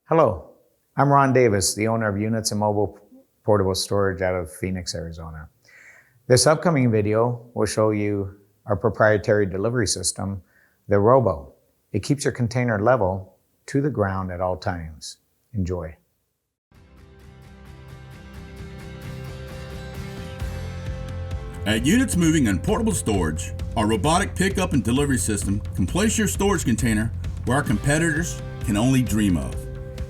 Hello, I'm Ron Davis, the owner of Units and Mobile Portable Storage out of Phoenix, Arizona. This upcoming video will show you our proprietary delivery system, the Robo. It keeps your container level to the ground at all times. Enjoy. At Units Moving and Portable Storage, our robotic pickup and delivery system can place your storage container where our competitors can only dream of.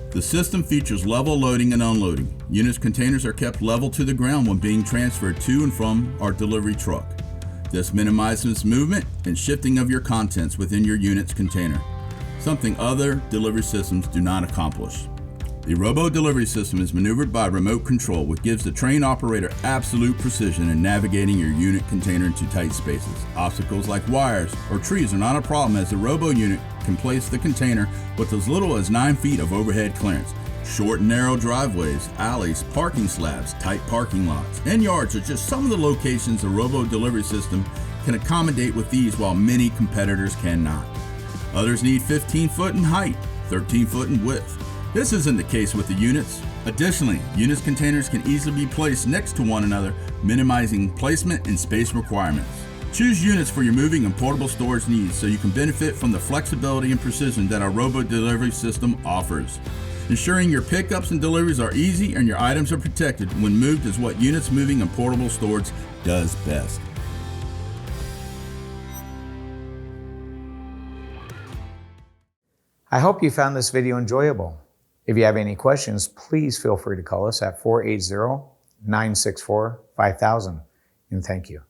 The system features level loading and unloading. Units containers are kept level to the ground when being transferred to and from our delivery truck. This minimizes movement and shifting of your contents within your unit's container, something other delivery systems do not accomplish. The Robo delivery system is maneuvered by remote control, which gives the train operator absolute precision in navigating your unit container into tight spaces. Obstacles like wires or trees are not a problem, as the Robo unit can place the container with as little as 9 feet of overhead clearance. Short and narrow driveways, alleys, parking slabs, tight parking lots, and yards are just some of the locations the Robo delivery system can accommodate with ease, while many competitors cannot. Others need 15 foot in height, 13 foot in width. This isn't the case with the units. Additionally, units containers can easily be placed next to one another, minimizing placement and space requirements. Choose units for your moving and portable storage needs so you can benefit from the flexibility and precision that our Robo delivery system offers. Ensuring your pickups and deliveries are easy and your items are protected when moved is what Units Moving and Portable Storage does best. I hope you found this video enjoyable. If you have any questions, please feel free to call us at 480-964-5000. And thank you.